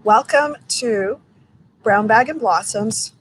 Welcome to Brown Bag and Blossoms.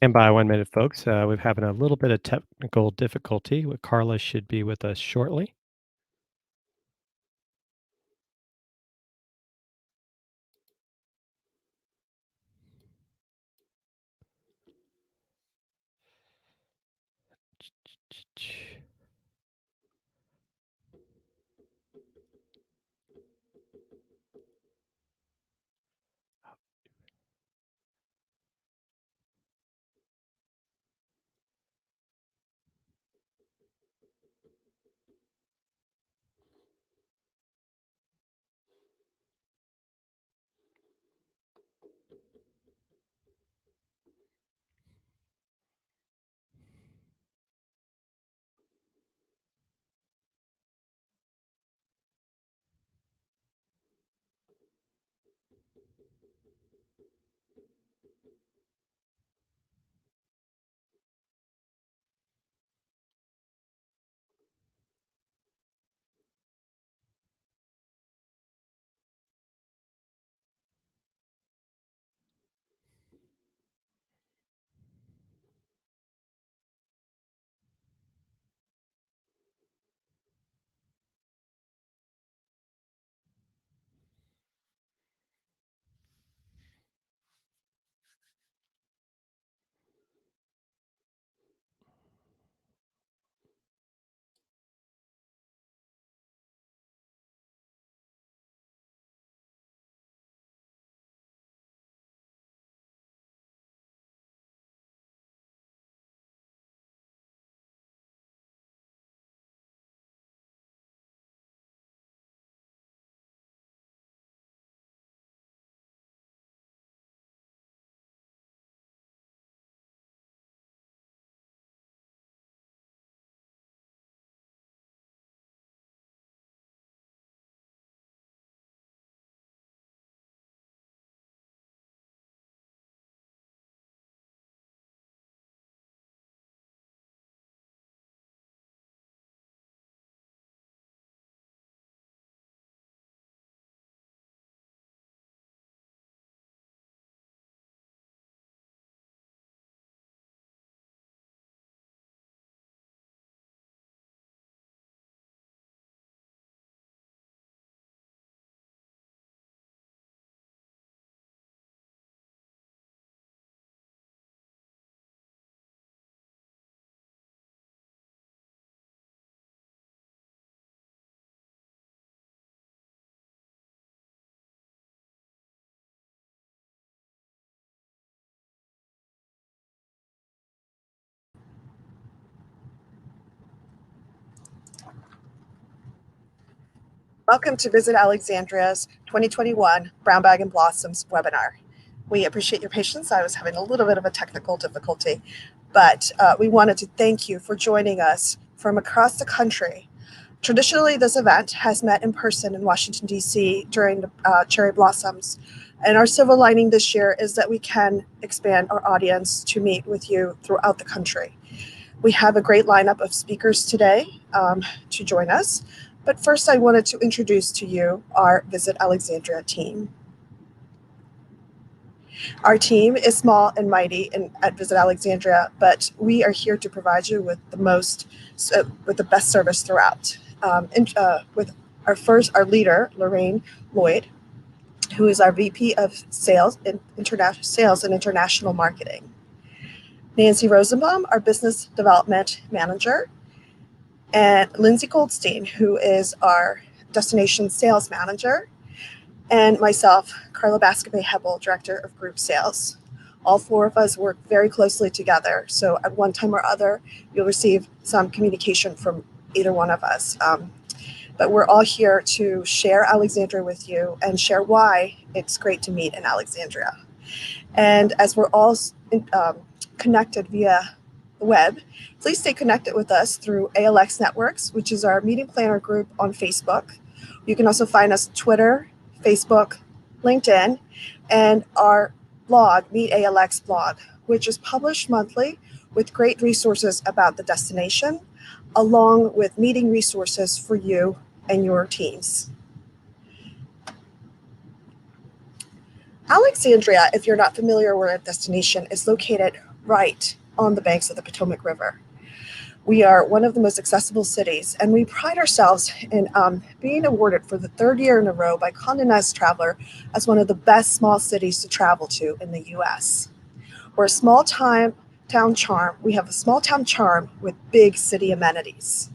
Stand by 1 minute, folks. We're having a little bit of technical difficulty. Carla should be with us shortly. Welcome to Visit Alexandria's 2021 Brown Bag and Blossoms webinar. We appreciate your patience. I was having a little bit of a technical difficulty, but we wanted to thank you for joining us from across the country. Traditionally, this event has met in person in Washington, D.C. during the cherry blossoms. And our silver lining this year is that we can expand our audience to meet with you throughout the country. We have a great lineup of speakers today to join us. But first, I wanted to introduce to you our Visit Alexandria team. Our team is small and mighty at Visit Alexandria, but we are here to provide you with the best service throughout. With our leader, Lorraine Lloyd, who is our VP of Sales and International Marketing. Nancy Rosenbaum, our Business Development Manager, and Lindsay Goldstein, who is our Destination Sales Manager, and myself, Carla Bascabay-Hebel, Director of Group Sales. All four of us work very closely together, so at one time or other, you'll receive some communication from either one of us. But we're all here to share Alexandria with you and share why it's great to meet in Alexandria. And as we're all connected via the web, please stay connected with us through ALX Networks, which is our meeting planner group on Facebook. You can also find us Twitter, Facebook, LinkedIn, and our blog, Meet ALX blog, which is published monthly with great resources about the destination, along with meeting resources for you and your teams. Alexandria, if you're not familiar with our destination, is located right on the banks of the Potomac River. We are one of the most accessible cities, and we pride ourselves in being awarded for the third year in a row by Condé Nast Traveler as one of the best small cities to travel to in the U.S. We're a small town charm. We have a small town charm with big city amenities.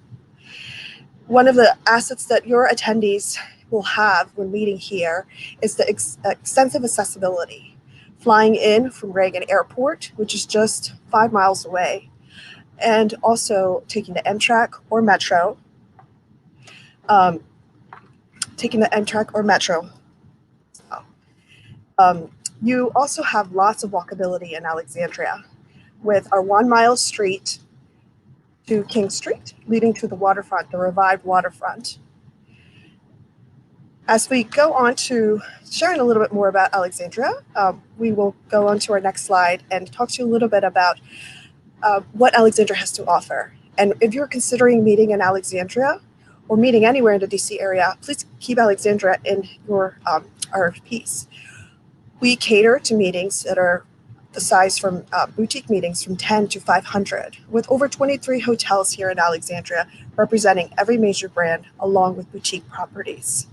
One of the assets that your attendees will have when meeting here is the extensive accessibility. Flying in from Reagan Airport, which is just 5 miles away, and also taking the Amtrak or Metro. You also have lots of walkability in Alexandria with our 1 mile street to King Street, leading to the waterfront, the revived waterfront. As we go on to sharing a little bit more about Alexandria, we will go on to our next slide and talk to you a little bit about what Alexandria has to offer. And if you're considering meeting in Alexandria or meeting anywhere in the DC area, please keep Alexandria in your RFPs. We cater to meetings that are the size from boutique meetings from 10 to 500, with over 23 hotels here in Alexandria, representing every major brand along with boutique properties.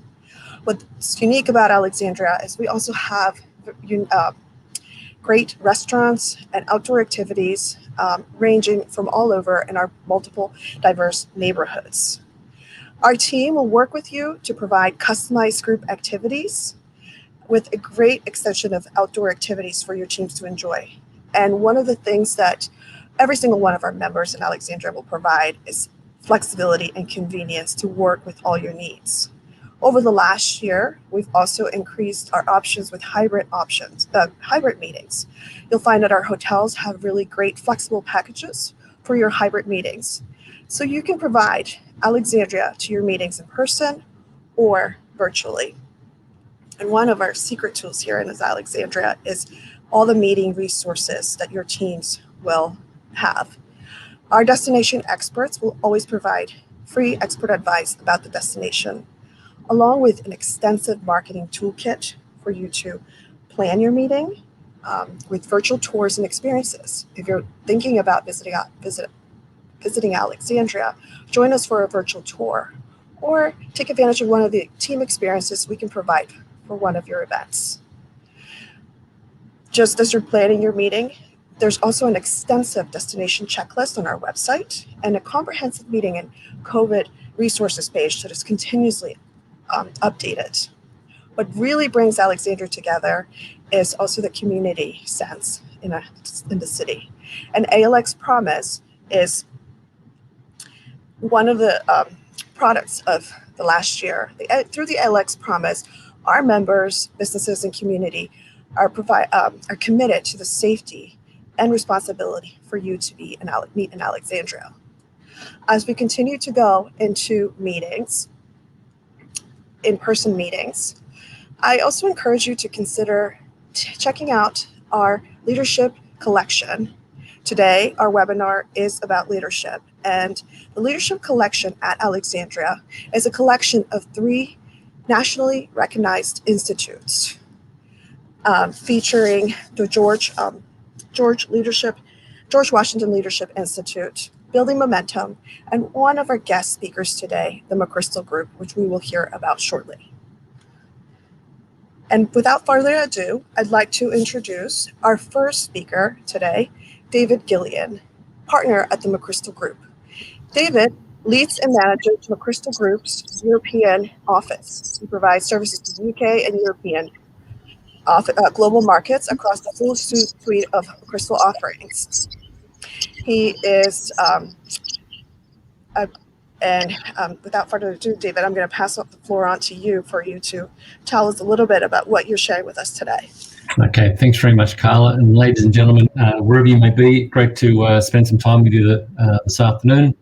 What's unique about Alexandria is we also have great restaurants and outdoor activities ranging from all over in our multiple diverse neighborhoods. Our team will work with you to provide customized group activities with a great extension of outdoor activities for your teams to enjoy. And one of the things that every single one of our members in Alexandria will provide is flexibility and convenience to work with all your needs. Over the last year, we've also increased our options with hybrid meetings. You'll find that our hotels have really great flexible packages for your hybrid meetings. So you can provide Alexandria to your meetings in person or virtually. And one of our secret tools here in Alexandria is all the meeting resources that your teams will have. Our destination experts will always provide free expert advice about the destination, along with an extensive marketing toolkit for you to plan your meeting with virtual tours and experiences. If you're thinking about visiting Alexandria, join us for a virtual tour or take advantage of one of the team experiences we can provide for one of your events. Just as you're planning your meeting, there's also an extensive destination checklist on our website and a comprehensive meeting and COVID resources page that is continuously updated. What really brings Alexandria together is also the community sense in the city. And ALX Promise is one of the products of the last year. Through the ALX Promise, our members, businesses, and community are committed to the safety and responsibility for you to meet in Alexandria. As we continue to go into meetings, in-person meetings, I also encourage you to consider checking out our leadership collection. Today, our webinar is about leadership, and the leadership collection at Alexandria is a collection of 3 nationally recognized institutes featuring the George Washington Leadership Institute, Building Momentum, and one of our guest speakers today, the McChrystal Group, which we will hear about shortly. And without further ado, I'd like to introduce our first speaker today, David Gillian, partner at the McChrystal Group. David leads and manages McChrystal Group's European office. He provides services to the UK and European global markets across the full suite of McChrystal offerings. He is, without further ado, David, I'm going to pass the floor on to you for you to tell us a little bit about what you're sharing with us today. Okay, thanks very much, Carla. And ladies and gentlemen, wherever you may be, great to spend some time with you this afternoon.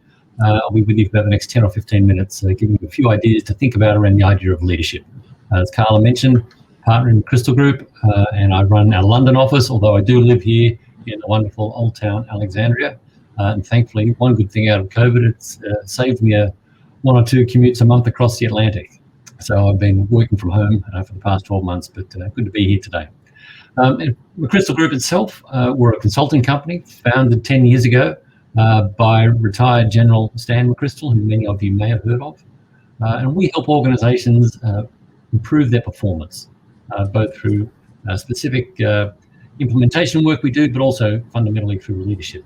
I'll be with you for about the next 10 or 15 minutes, giving you a few ideas to think about around the idea of leadership. As Carla mentioned, partner in the McChrystal Group, and I run our London office, although I do live here in the wonderful old town, Alexandria. And thankfully, one good thing out of COVID, it's saved me one or two commutes a month across the Atlantic. So I've been working from home for the past 12 months, but good to be here today. McChrystal Group itself, we're a consulting company founded 10 years ago by retired General Stan McChrystal, who many of you may have heard of. And we help organizations improve their performance, both through specific implementation work we do, but also fundamentally through leadership.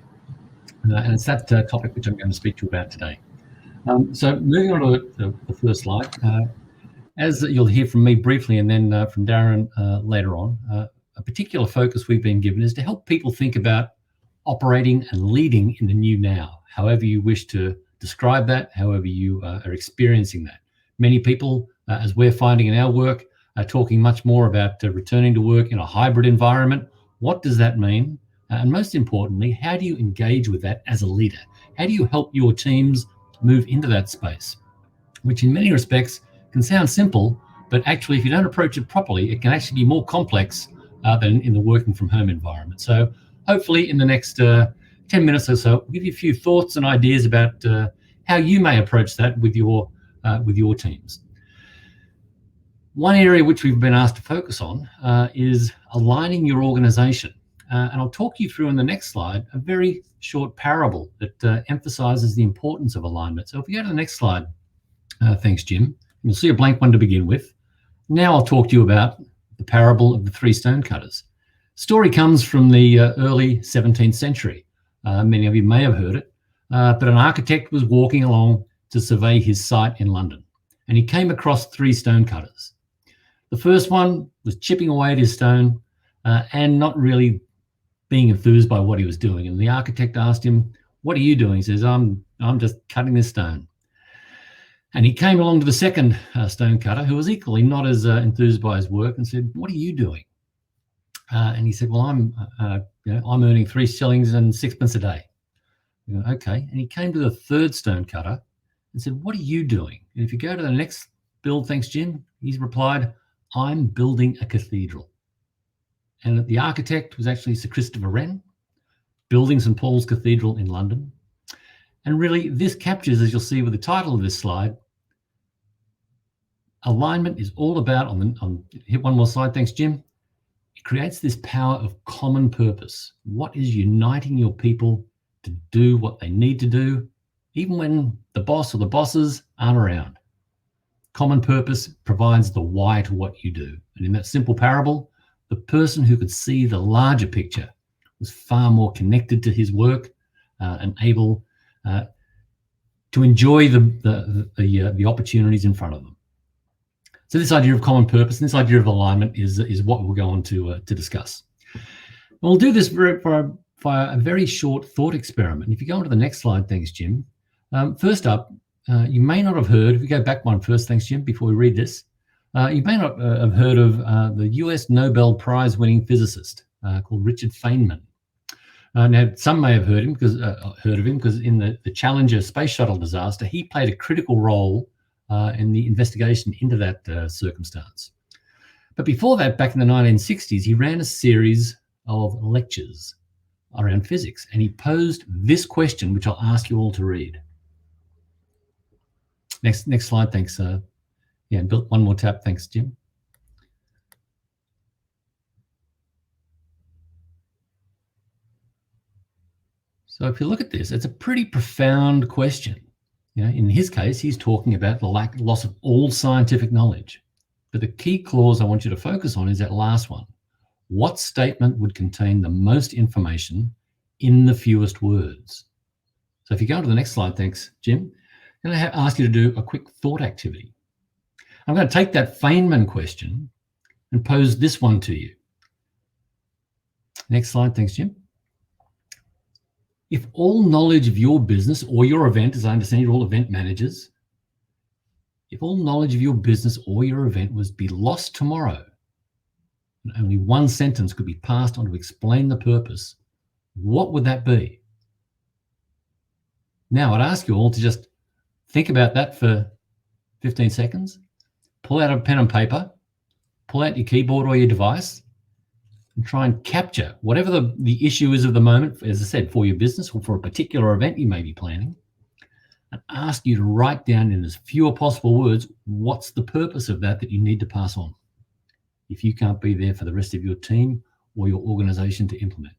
And it's that topic which I'm going to speak to you about today. So moving on to the first slide, as you'll hear from me briefly and then from Darren later on, a particular focus we've been given is to help people think about operating and leading in the new now, however you wish to describe that, however you are experiencing that. Many people, as we're finding in our work, are talking much more about returning to work in a hybrid environment. What does that mean? And most importantly, how do you engage with that as a leader? How do you help your teams move into that space? Which in many respects can sound simple, but actually if you don't approach it properly, it can actually be more complex than in the working from home environment. So hopefully in the next 10 minutes or so, I'll give you a few thoughts and ideas about how you may approach that with your teams. One area which we've been asked to focus on is aligning your organization. And I'll talk you through in the next slide a very short parable that emphasizes the importance of alignment. So if we go to the next slide, thanks, Jim. You'll see a blank one to begin with. Now I'll talk to you about the parable of the three stonecutters. Story comes from the early 17th century. Many of you may have heard it, but an architect was walking along to survey his site in London, and he came across three stonecutters. The first one was chipping away at his stone and not really being enthused by what he was doing. And the architect asked him, "What are you doing?" He says, I'm just cutting this stone." And he came along to the second stonecutter, who was equally not as enthused by his work, and said, "What are you doing?" And he said, "Well, I'm earning 3 shillings and 6pence a day." You go, "Okay." And he came to the third stonecutter and said, "What are you doing?" And if you go to the next build, thanks, Jim, he's replied, "I'm building a cathedral." And the architect was actually Sir Christopher Wren, building St. Paul's Cathedral in London. And really, this captures, as you'll see with the title of this slide, alignment is all about, hit one more slide, thanks, Jim. It creates this power of common purpose. What is uniting your people to do what they need to do, even when the boss or the bosses aren't around? Common purpose provides the why to what you do. And in that simple parable, the person who could see the larger picture was far more connected to his work and able to enjoy the opportunities in front of them. So this idea of common purpose and this idea of alignment is what we'll go on to discuss. And we'll do this for a very short thought experiment. If you go on to the next slide, thanks, Jim. First up, you may not have heard, if we go back one first, thanks, Jim, before we read this, you may not have heard of the US Nobel Prize winning physicist called Richard Feynman. Now, some may have heard of him because in the Challenger space shuttle disaster, he played a critical role in the investigation into that circumstance. But before that, back in the 1960s, he ran a series of lectures around physics, and he posed this question, which I'll ask you all to read. Next slide, thanks. Yeah, built one more tab, thanks, Jim. So if you look at this, it's a pretty profound question. In his case, he's talking about the loss of all scientific knowledge. But the key clause I want you to focus on is that last one. What statement would contain the most information in the fewest words. So if you go to the next slide, thanks, Jim, I'm going to ask you to do a quick thought activity. I'm going to take that Feynman question and pose this one to you. Next slide, thanks, Jim. If all knowledge of your business or your event, as I understand you're all event managers, if all knowledge of your business or your event was to be lost tomorrow, and only one sentence could be passed on to explain the purpose, what would that be? Now, I'd ask you all to just think about that for 15 seconds, pull out a pen and paper, pull out your keyboard or your device, and try and capture whatever the issue is of the moment, as I said, for your business or for a particular event you may be planning, and ask you to write down in as few as possible words, what's the purpose of that you need to pass on if you can't be there for the rest of your team or your organization to implement.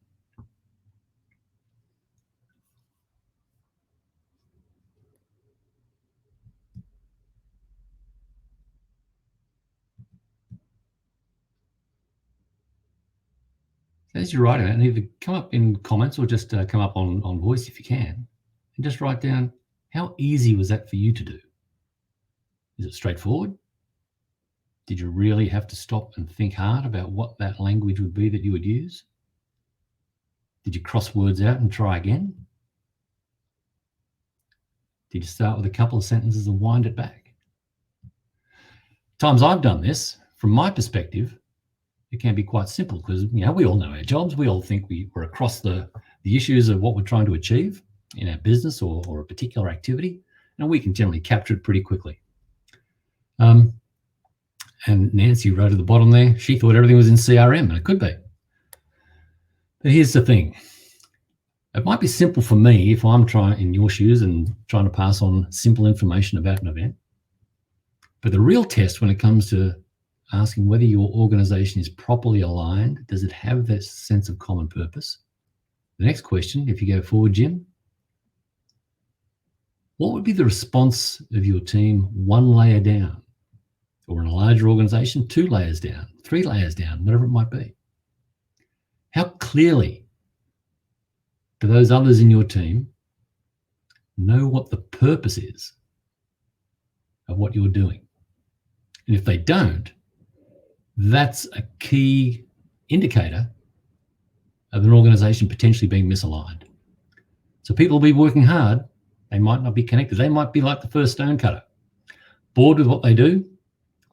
As you're writing it, either come up in comments or just come up on voice if you can, and just write down, how easy was that for you to do? Is it straightforward? Did you really have to stop and think hard about what that language would be that you would use? Did you cross words out and try again? Did you start with a couple of sentences and wind it back? Times I've done this, from my perspective, it can be quite simple because we all know our jobs. We all think we're across the issues of what we're trying to achieve in our business or a particular activity, and we can generally capture it pretty quickly. And Nancy wrote at the bottom there, she thought everything was in CRM, and it could be. But here's the thing. It might be simple for me if I'm trying in your shoes and trying to pass on simple information about an event. But the real test when it comes to asking whether your organization is properly aligned, does it have that sense of common purpose? The next question, if you go forward, Jim, what would be the response of your team 1 layer down? Or in a larger organization, 2 layers down, 3 layers down, whatever it might be. How clearly do those others in your team know what the purpose is of what you're doing? And if they don't, that's a key indicator of an organization potentially being misaligned. So people will be working hard, they might not be connected. They might be like the first stonecutter, bored with what they do,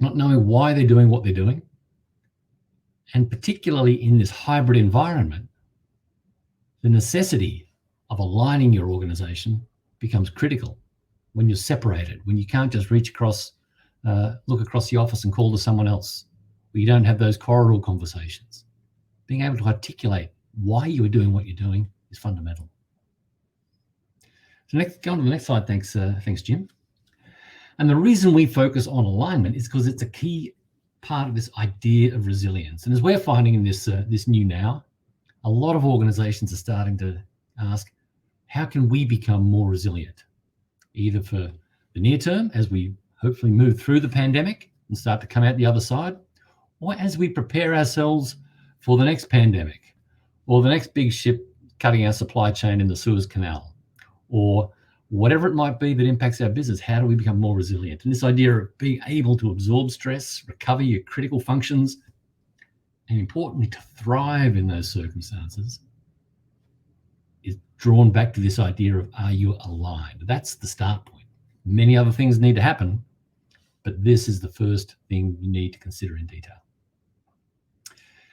not knowing why they're doing what they're doing. And particularly in this hybrid environment, the necessity of aligning your organization becomes critical when you're separated, when you can't just reach across, look across the office and call to someone else, where you don't have those corridor conversations. Being able to articulate why you are doing what you're doing is fundamental. So go on to the next slide. Thanks, Jim. And the reason we focus on alignment is because it's a key part of this idea of resilience. And as we're finding in this new now, a lot of organizations are starting to ask, how can we become more resilient? Either for the near term, as we hopefully move through the pandemic and start to come out the other side, or as we prepare ourselves for the next pandemic, or the next big ship cutting our supply chain in the Suez Canal, or whatever it might be that impacts our business. How do we become more resilient? And this idea of being able to absorb stress, recover your critical functions, and importantly, to thrive in those circumstances is drawn back to this idea of, are you aligned? That's the start point. Many other things need to happen, but this is the first thing you need to consider in detail.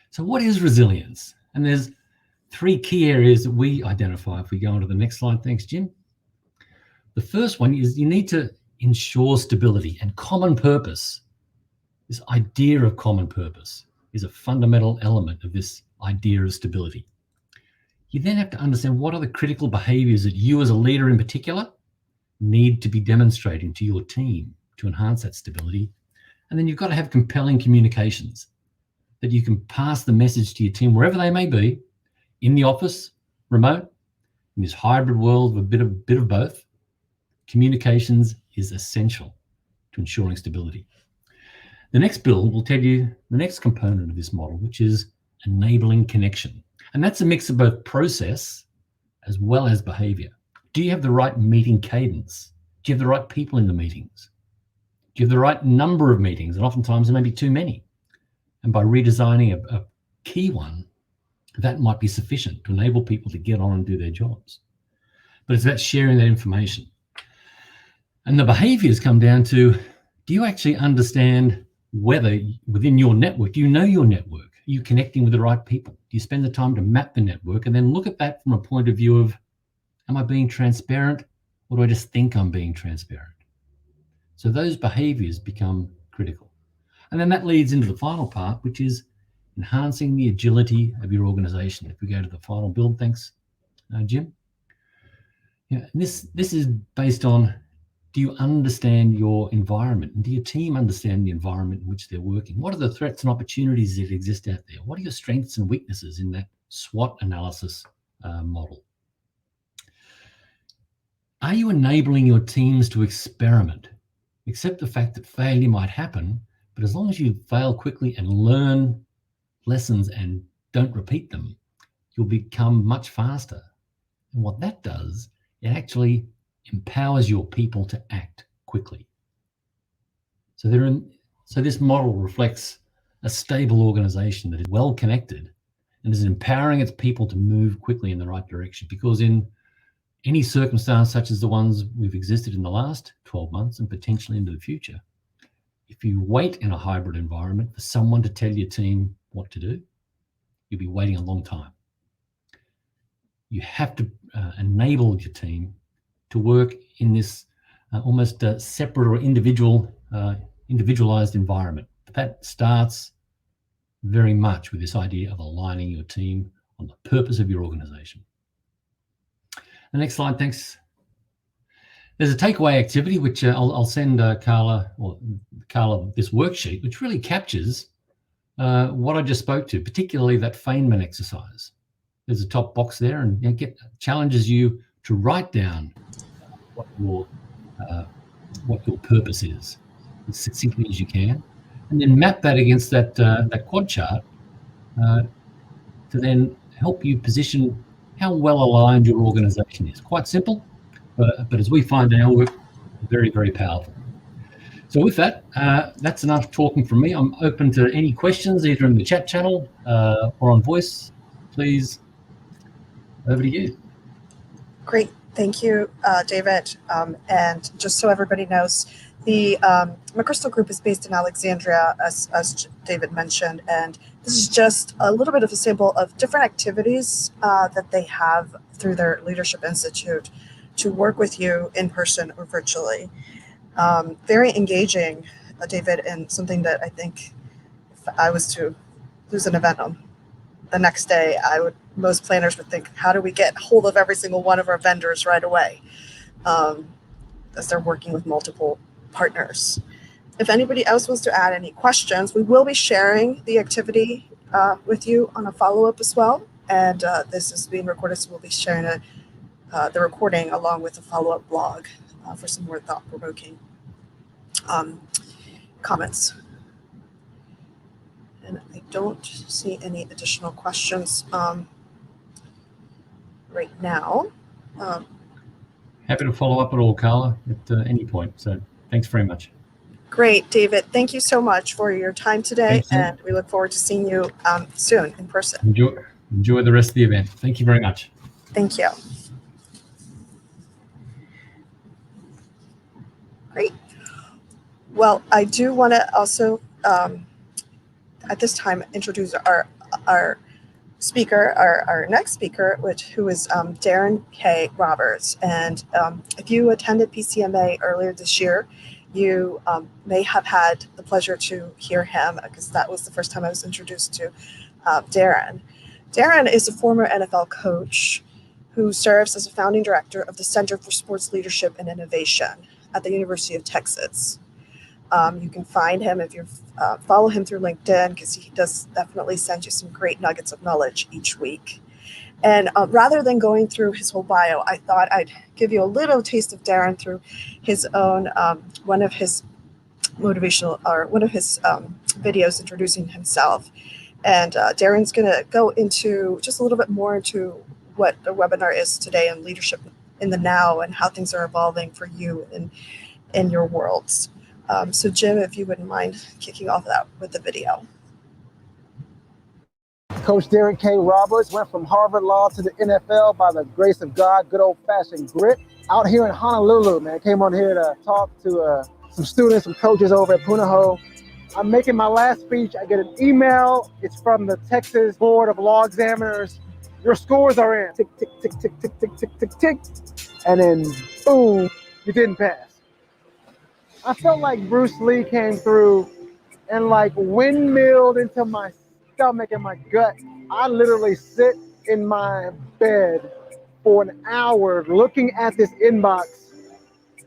So what is resilience? And there's 3 key areas that we identify. If we go on to the next slide, thanks, Jim. The first one is you need to ensure stability and common purpose. This idea of common purpose is a fundamental element of this idea of stability. You then have to understand what are the critical behaviors that you as a leader in particular need to be demonstrating to your team to enhance that stability. And then you've got to have compelling communications that you can pass the message to your team wherever they may be, in the office, remote, in this hybrid world of a bit of both. Communications is essential to ensuring stability. The next bill will tell you the next component of this model, which is enabling connection. And that's a mix of both process as well as behavior. Do you have the right meeting cadence? Do you have the right people in the meetings? Do you have the right number of meetings? And oftentimes there may be too many. And by redesigning a key one, that might be sufficient to enable people to get on and do their jobs. But it's about sharing that information. And the behaviors come down to, do you actually understand whether within your network, do you know your network? Are you connecting with the right people? Do you spend the time to map the network and then look at that from a point of view of, am I being transparent, or do I just think I'm being transparent? So those behaviors become critical. And then that leads into the final part, which is enhancing the agility of your organization. If we go to the final build, thanks, Jim. Yeah, and this is based on, do you understand your environment? And do your team understand the environment in which they're working? What are the threats and opportunities that exist out there? What are your strengths and weaknesses in that SWOT analysis model? Are you enabling your teams to experiment? Accept the fact that failure might happen, but as long as you fail quickly and learn lessons and don't repeat them, you'll become much faster. And what that does, it actually empowers your people to act quickly. So this model reflects a stable organization that is well connected and is empowering its people to move quickly in the right direction. Because in any circumstance such as the ones we've existed in the last 12 months and potentially into the future, if you wait in a hybrid environment for someone to tell your team what to do, you'll be waiting a long time. You have to enable your team to work in this almost separate or individualized environment. That starts very much with this idea of aligning your team on the purpose of your organization. The next slide, thanks. There's a takeaway activity, which I'll send Carla this worksheet, which really captures what I just spoke to, particularly that Feynman exercise. There's a top box there, and challenges you to write down what your purpose is as succinctly as you can, and then map that against that quad chart to then help you position how well aligned your organization is. Quite simple, but as we find in our work, very, very powerful. So with that, that's enough talking from me. I'm open to any questions, either in the chat channel or on voice. Please, over to you. Great. Thank you, David. And just so everybody knows, the McChrystal Group is based in Alexandria, as David mentioned, and this is just a little bit of a sample of different activities that they have through their Leadership Institute to work with you in person or virtually. Very engaging, David, and something that I think if I was to lose an event on the next day, most planners would think, how do we get hold of every single one of our vendors right away? As they're working with multiple partners. If anybody else wants to add any questions, we will be sharing the activity with you on a follow-up as well. And this is being recorded, so we'll be sharing the recording along with a follow-up blog for some more thought-provoking comments. And I don't see any additional questions right now. Happy to follow up at all, Carla, at any point. So thanks very much. Great, David. Thank you so much for your time today. Thanks, and we look forward to seeing you soon in person. Enjoy the rest of the event. Thank you very much. Thank you. Great. Well, I do want to also, at this time, introduce our speaker, our next speaker, who is Darren K Roberts. And if you attended PCMA earlier this year, you may have had the pleasure to hear him, because that was the first time I was introduced to Darren. Darren is a former NFL coach who serves as a founding director of the Center for Sports Leadership and Innovation at the University of Texas. You can find him if you follow him through LinkedIn, because he does definitely send you some great nuggets of knowledge each week. And rather than going through his whole bio, I thought I'd give you a little taste of Darren through his own, one of his videos introducing himself. And Darren's going to go into just a little bit more into what the webinar is today and leadership in the now and how things are evolving for you in your worlds. So Jim, if you wouldn't mind kicking off that with the video. Coach Darren K Roberts went from Harvard Law to the NFL by the grace of God, good old-fashioned grit. Out here in Honolulu, man, came on here to talk to some students, some coaches over at Punahou. I'm making my last speech. I get an email. It's from the Texas Board of Law Examiners. Your scores are in. Tick, tick, tick, tick, tick, tick, tick, tick, tick. And then, boom, you didn't pass. I felt like Bruce Lee came through and like windmilled into my stomach and my gut. I literally sit in my bed for an hour looking at this inbox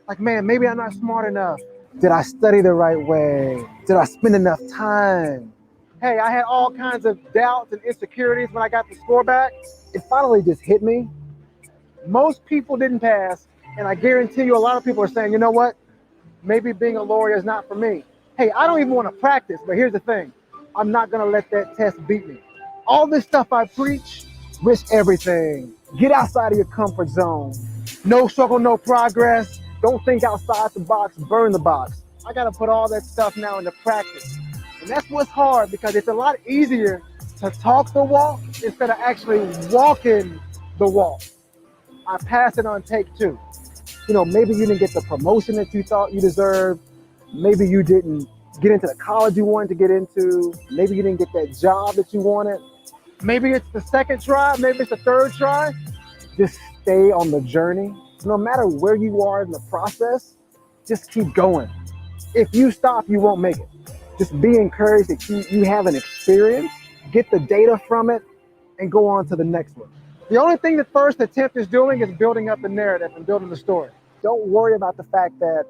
like, man, maybe I'm not smart enough. Did I study the right way? Did I spend enough time? Hey, I had all kinds of doubts and insecurities when I got the score back. It finally just hit me. Most people didn't pass, and I guarantee you a lot of people are saying, you know what? Maybe being a lawyer is not for me. Hey, I don't even want to practice, but here's the thing. I'm not going to let that test beat me. All this stuff I preach, risk everything. Get outside of your comfort zone. No struggle, no progress. Don't think outside the box, burn the box. I got to put all that stuff now into practice. And that's what's hard, because it's a lot easier to talk the walk instead of actually walking the walk. I passed it on take 2. You know, maybe you didn't get the promotion that you thought you deserved. Maybe you didn't get into the college you wanted to get into. Maybe you didn't get that job that you wanted. Maybe it's the second try, maybe it's the third try. Just stay on the journey. No matter where you are in the process, just keep going. If you stop, you won't make it. Just be encouraged that you have an experience, get the data from it, and go on to the next one. The only thing the first attempt is doing is building up the narrative and building the story. Don't worry about the fact that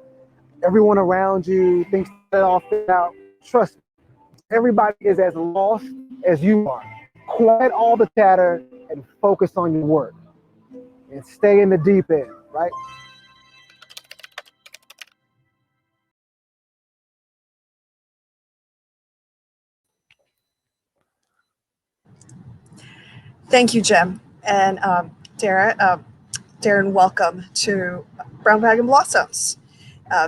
everyone around you thinks it all figured out. Trust me, everybody is as lost as you are. Quiet all the chatter and focus on your work. And stay in the deep end, right? Thank you, Jim. And Darren, welcome to Brown Bag and Blossoms.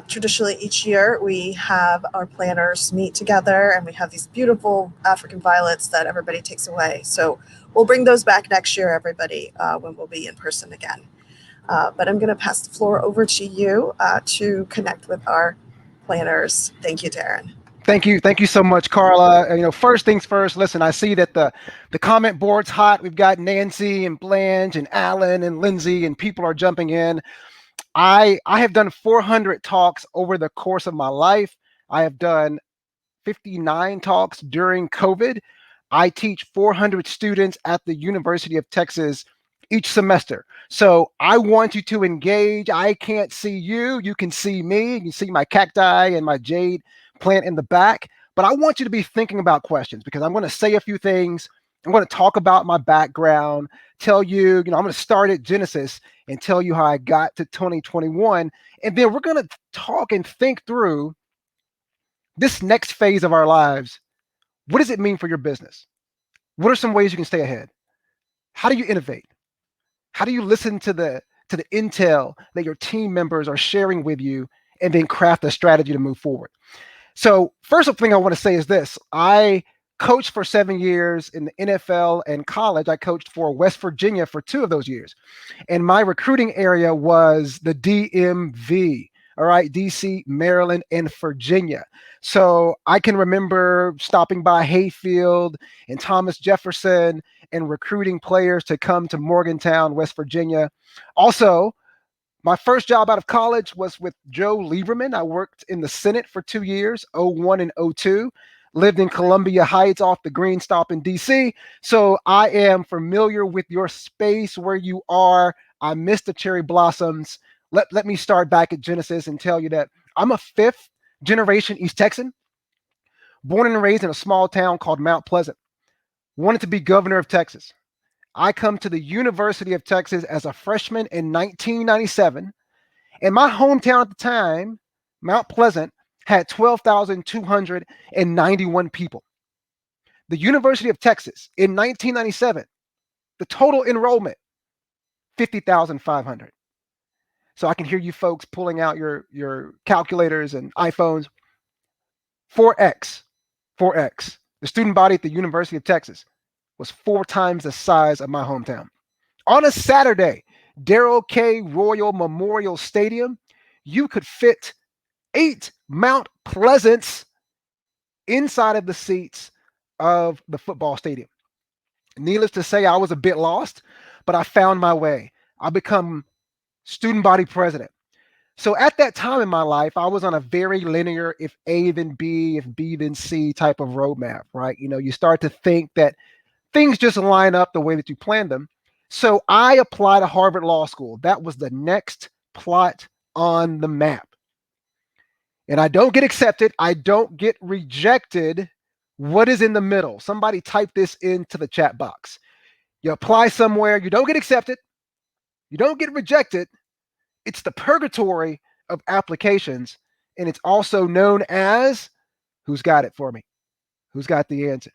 Traditionally, each year we have our planners meet together and we have these beautiful African violets that everybody takes away. So we'll bring those back next year, everybody, when we'll be in person again. But I'm going to pass the floor over to you to connect with our planners. Thank you, Darren. Thank you so much, Carla. You know, first things first. Listen, I see that the comment board's hot. We've got Nancy and Blanche and Alan and Lindsay, and people are jumping in. I have done 400 talks over the course of my life. I have done 59 talks during COVID. I teach 400 students at the University of Texas each semester. So I want you to engage. I can't see you. You can see me. You can see my cacti and my jade plant in the back. But I want you to be thinking about questions, because I'm going to say a few things. I'm going to talk about my background, tell you, I'm going to start at Genesis and tell you how I got to 2021. And then we're going to talk and think through this next phase of our lives. What does it mean for your business? What are some ways you can stay ahead? How do you innovate? How do you listen to the intel that your team members are sharing with you and then craft a strategy to move forward? So first thing I want to say is this. I coached for 7 years in the NFL and college. I coached for West Virginia for 2 of those years. And my recruiting area was the DMV, all right, DC, Maryland, and Virginia. So I can remember stopping by Hayfield and Thomas Jefferson and recruiting players to come to Morgantown, West Virginia. Also, my first job out of college was with Joe Lieberman. I worked in the Senate for 2 years, 01 and 02. Lived in Columbia Heights off the Green Stop in DC. So I am familiar with your space where you are. I miss the cherry blossoms. Let me start back at Genesis and tell you that I'm a 5th generation East Texan, born and raised in a small town called Mount Pleasant. Wanted to be governor of Texas. I come to the University of Texas as a freshman in 1997. And my hometown at the time, Mount Pleasant, had 12,291 people. The University of Texas in 1997, the total enrollment 50,500. So I can hear you folks pulling out your calculators and iPhones. 4x. The student body at the University of Texas was 4 times the size of my hometown. On a Saturday, Daron K Royal Memorial Stadium, you could fit 8 Mount Pleasants inside of the seats of the football stadium. Needless to say, I was a bit lost, but I found my way. I become student body president. So at that time in my life, I was on a very linear, if A then B, if B then C type of roadmap, right? You start to think that things just line up the way that you planned them. So I applied to Harvard Law School. That was the next plot on the map. And I don't get accepted. I don't get rejected. What is in the middle? Somebody type this into the chat box. You apply somewhere, you don't get accepted. You don't get rejected. It's the purgatory of applications. And it's also known as, who's got it for me? Who's got the answer?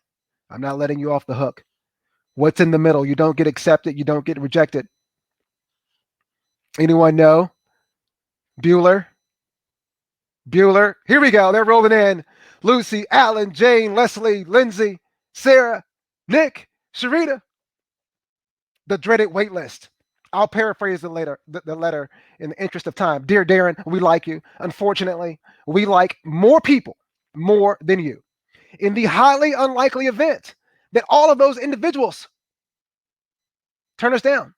I'm not letting you off the hook. What's in the middle? You don't get accepted. You don't get rejected. Anyone know? Bueller. Here we go. They're rolling in. Lucy, Alan, Jane, Leslie, Lindsay, Sarah, Nick, Sharita. The dreaded wait list. I'll paraphrase the letter in the interest of time. Dear Darren, we like you. Unfortunately, we like more people more than you. In the highly unlikely event that all of those individuals turn us down,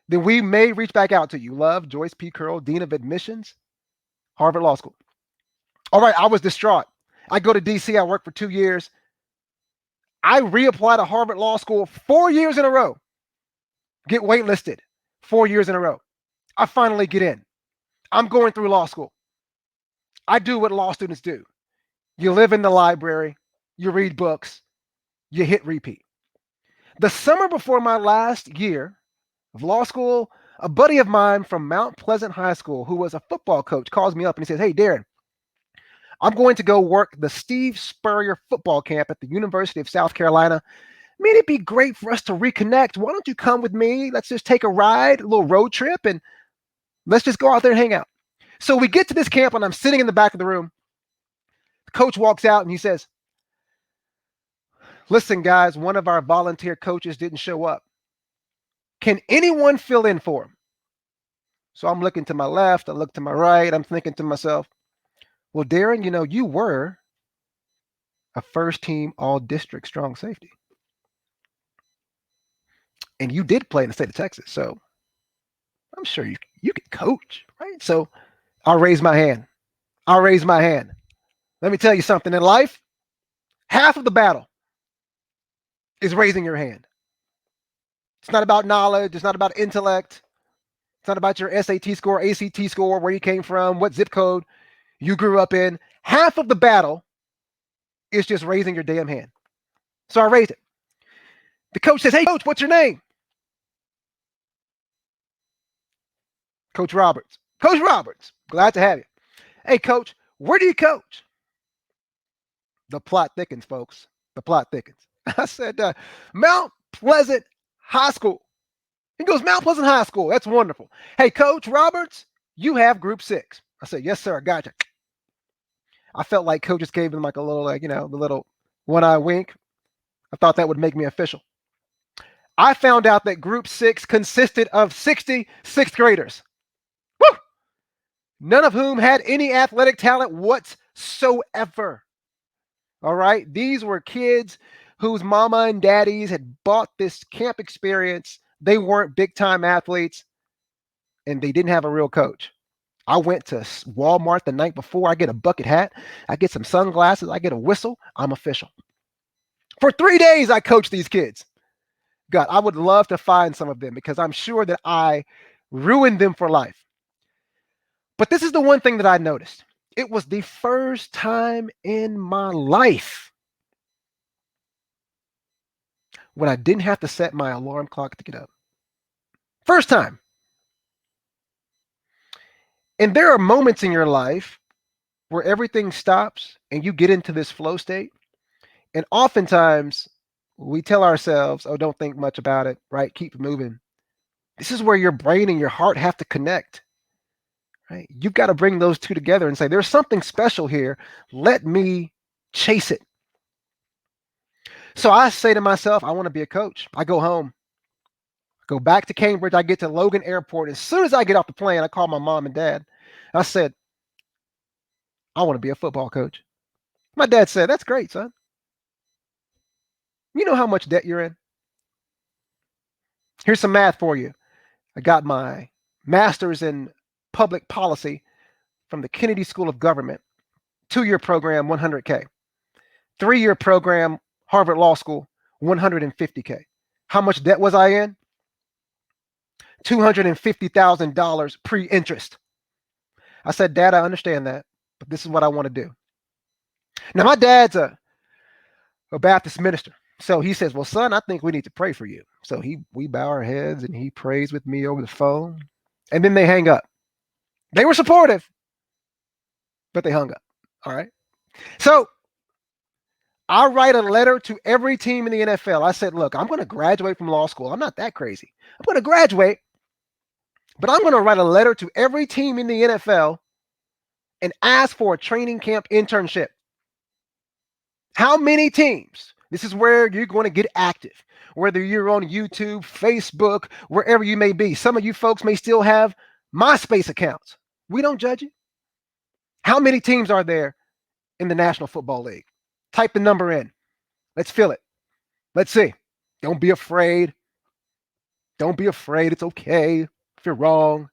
then we may reach back out to you. Love, Joyce P. Curl, Dean of Admissions, Harvard Law School. All right, I was distraught. I go to DC, I work for 2 years. I reapply to Harvard Law School 4 years in a row. Get waitlisted 4 years in a row. I finally get in. I'm going through law school. I do what law students do. You live in the library, you read books, you hit repeat. The summer before my last year of law school, a buddy of mine from Mount Pleasant High School, who was a football coach, calls me up and he says, "Hey, Darren, I'm going to go work the Steve Spurrier football camp at the University of South Carolina. I mean, it'd be great for us to reconnect. Why don't you come with me? Let's just take a ride, a little road trip, and let's just go out there and hang out." So we get to this camp, and I'm sitting in the back of the room. The coach walks out, and he says, "Listen, guys, one of our volunteer coaches didn't show up. Can anyone fill in for him?" So I'm looking to my left. I look to my right. I'm thinking to myself, well, Darren, you were a first-team all-district strong safety. And you did play in the state of Texas, so I'm sure you could coach, right? So I'll raise my hand. Let me tell you something. In life, half of the battle is raising your hand. It's not about knowledge. It's not about intellect. It's not about your SAT score, ACT score, where you came from, what zip code you grew up in. Half of the battle is just raising your damn hand. So I raised it. The coach says, "Hey, coach, what's your name?" Coach Roberts. Coach Roberts, glad to have you. "Hey, coach, where do you coach?" The plot thickens, folks. The plot thickens. I said, Mount Pleasant High School. He goes, "Mount Pleasant High School. That's wonderful. Hey, Coach Roberts, you have group 6. I said, "Yes, sir. I got you." I felt like coach just gave him like a little, the little one-eye wink. I thought that would make me official. I found out that group 6 consisted of 60 sixth graders. Woo! None of whom had any athletic talent whatsoever. All right. These were kids whose mama and daddies had bought this camp experience. They weren't big-time athletes, and they didn't have a real coach. I went to Walmart the night before. I get a bucket hat. I get some sunglasses. I get a whistle. I'm official. For 3 days, I coached these kids. God, I would love to find some of them because I'm sure that I ruined them for life. But this is the one thing that I noticed. It was the first time in my life when I didn't have to set my alarm clock to get up. First time. And there are moments in your life where everything stops and you get into this flow state. And oftentimes we tell ourselves, "Oh, don't think much about it," right? Keep moving. This is where your brain and your heart have to connect. Right? You've got to bring those two together and say, there's something special here. Let me chase it. So I say to myself, I want to be a coach. I go home, go back to Cambridge. I get to Logan Airport. As soon as I get off the plane, I call my mom and dad. I said, I want to be a football coach. My dad said, that's great, son. You know how much debt you're in? Here's some math for you. I got my master's in public policy from the Kennedy School of Government. 2-year program, $100K. 3-year program, Harvard Law School, $150K. How much debt was I in? $250,000 pre-interest. I said, Dad, I understand that, but this is what I want to do. Now, my dad's a Baptist minister. So he says, well, son, I think we need to pray for you. So we bow our heads and he prays with me over the phone. And then they hang up. They were supportive, but they hung up. All right. So I write a letter to every team in the NFL. I said, look, I'm going to graduate from law school. I'm not that crazy. I'm going to graduate, but I'm going to write a letter to every team in the NFL and ask for a training camp internship. How many teams? This is where you're going to get active, whether you're on YouTube, Facebook, wherever you may be. Some of you folks may still have MySpace accounts. We don't judge you. How many teams are there in the National Football League? Type the number in. Let's fill it. Let's see. Don't be afraid. Don't be afraid. It's okay if you're wrong.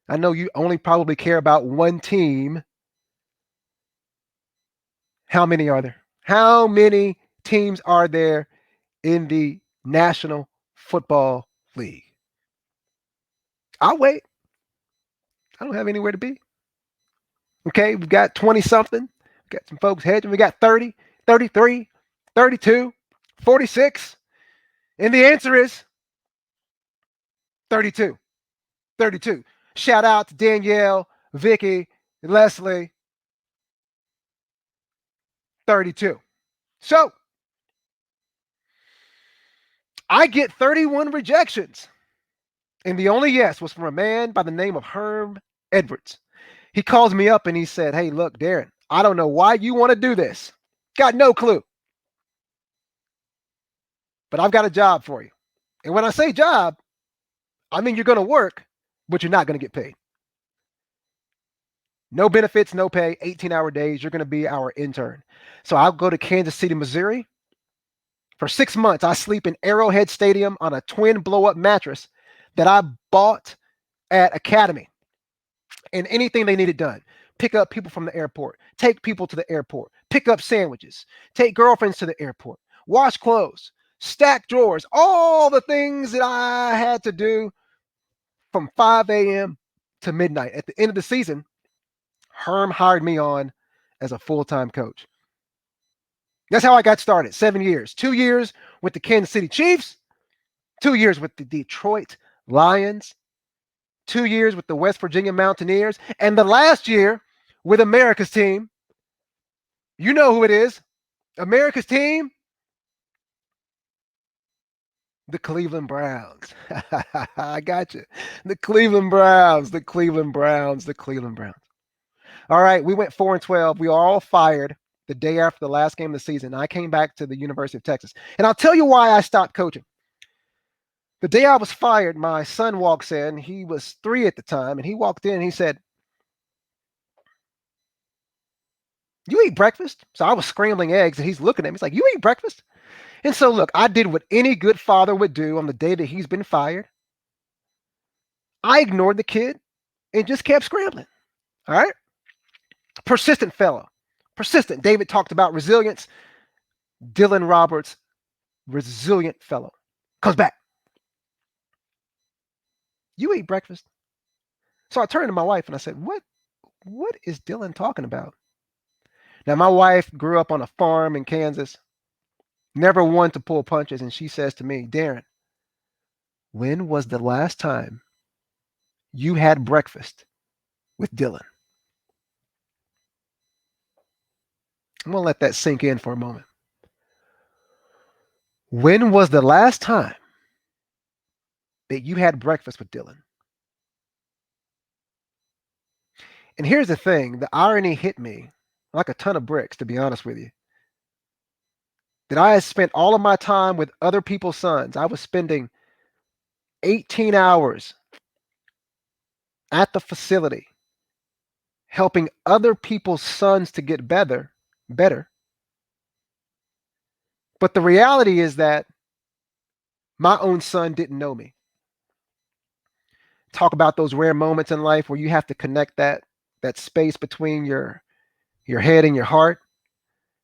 I know you only probably care about one team. How many are there? How many teams are there in the National Football League? I'll wait. I don't have anywhere to be. Okay, we've got 20 something. We've got some folks hedging. We got 30, 33, 32, 46. And the answer is 32. 32. Shout out to Danielle, Vicky, Leslie. 32. So I get 31 rejections. And the only yes was from a man by the name of Herm Edwards. He calls me up and he said, hey, look, Darren, I don't know why you want to do this. Got no clue. But I've got a job for you. And when I say job, I mean you're going to work, but you're not going to get paid. No benefits, no pay, 18-hour days. You're going to be our intern. So I'll go to Kansas City, Missouri. For 6 months, I sleep in Arrowhead Stadium on a twin blow-up mattress that I bought at Academy. And anything they needed done. Pick up people from the airport. Take people to the airport. Pick up sandwiches. Take girlfriends to the airport. Wash clothes. Stack drawers. All the things that I had to do from 5 a.m. to midnight. At the end of the season, Herm hired me on as a full-time coach. That's how I got started. 7 years. 2 years with the Kansas City Chiefs. 2 years with the Detroit Lions. 2 years with the West Virginia Mountaineers. And the last year with America's team. You know who it is. America's team. The Cleveland Browns. I got you. The Cleveland Browns. The Cleveland Browns. The Cleveland Browns. All right, we went 4-12. We were all fired the day after the last game of the season. I came back to the University of Texas. And I'll tell you why I stopped coaching. The day I was fired, my son walks in. He was 3 at the time. And he walked in and he said, you eat breakfast? So I was scrambling eggs and he's looking at me. He's like, you eat breakfast? And so, look, I did what any good father would do on the day that he's been fired. I ignored the kid and just kept scrambling. All right? Persistent fellow. Persistent. David talked about resilience. Darren Roberts, resilient fellow. Comes back. You eat breakfast? So I turned to my wife and I said, what is Dylan talking about? Now, my wife grew up on a farm in Kansas. Never one to pull punches. And she says to me, Darren, when was the last time you had breakfast with Dylan? I'm going to let that sink in for a moment. When was the last time that you had breakfast with Dylan. And here's the thing, the irony hit me like a ton of bricks, to be honest with you. That I had spent all of my time with other people's sons. I was spending 18 hours at the facility helping other people's sons to get better. But the reality is that my own son didn't know me. Talk about those rare moments in life where you have to connect that space between your head and your heart.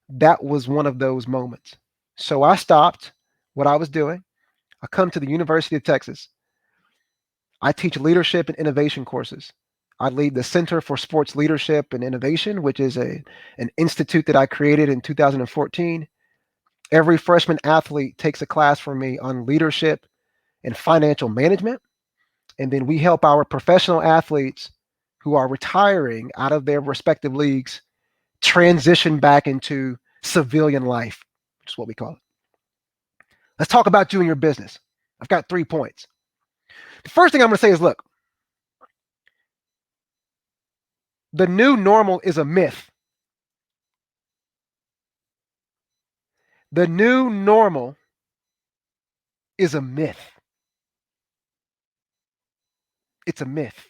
That was one of those moments. So I stopped what I was doing. I come to the University of Texas. I teach leadership and innovation courses. I lead the Center for Sports Leadership and Innovation, which is an institute that I created in 2014. Every freshman athlete takes a class from me on leadership and financial management. And then we help our professional athletes who are retiring out of their respective leagues transition back into civilian life, which is what we call it. Let's talk about you and your business. I've got 3 points. The first thing I'm going to say is, look, the new normal is a myth. The new normal is a myth. It's a myth.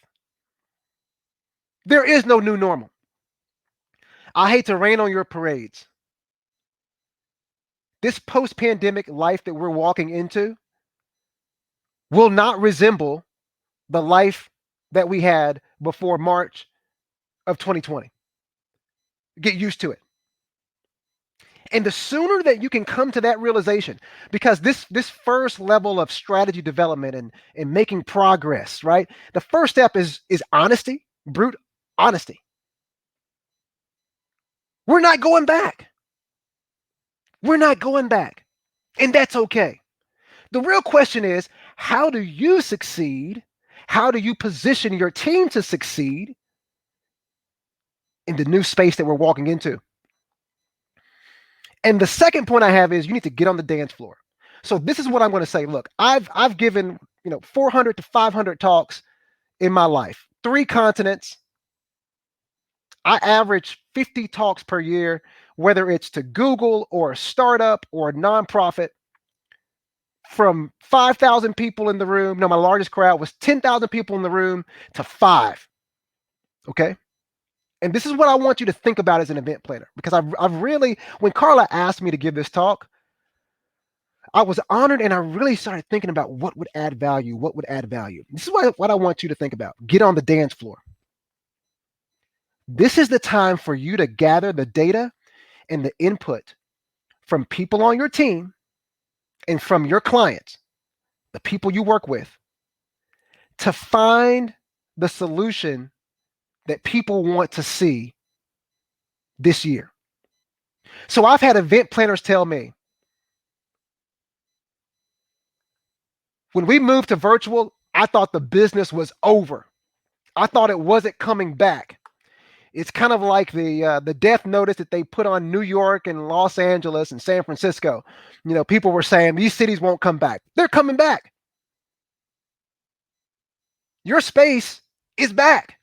There is no new normal. I hate to rain on your parades. This post-pandemic life that we're walking into will not resemble the life that we had before March of 2020. Get used to it. And the sooner that you can come to that realization, because this first level of strategy development and making progress, right? The first step is honesty, brute honesty. We're not going back. We're not going back. And that's okay. The real question is, how do you succeed? How do you position your team to succeed in the new space that we're walking into? And the second point I have is you need to get on the dance floor. So this is what I'm going to say. Look, I've given 400 to 500 talks in my life, 3 continents. I average 50 talks per year, whether it's to Google or a startup or a nonprofit. From 5,000 people in the room, no, my largest crowd was 10,000 people in the room to 5. Okay. And this is what I want you to think about as an event planner, because I've really, when Carla asked me to give this talk, I was honored and I really started thinking about what would add value, what would add value. This is what I want you to think about. Get on the dance floor. This is the time for you to gather the data and the input from people on your team and from your clients, the people you work with, to find the solution that people want to see this year. So I've had event planners tell me, when we moved to virtual, I thought the business was over. I thought it wasn't coming back. It's kind of like the death notice that they put on New York and Los Angeles and San Francisco. People were saying these cities won't come back. They're coming back. Your space is back,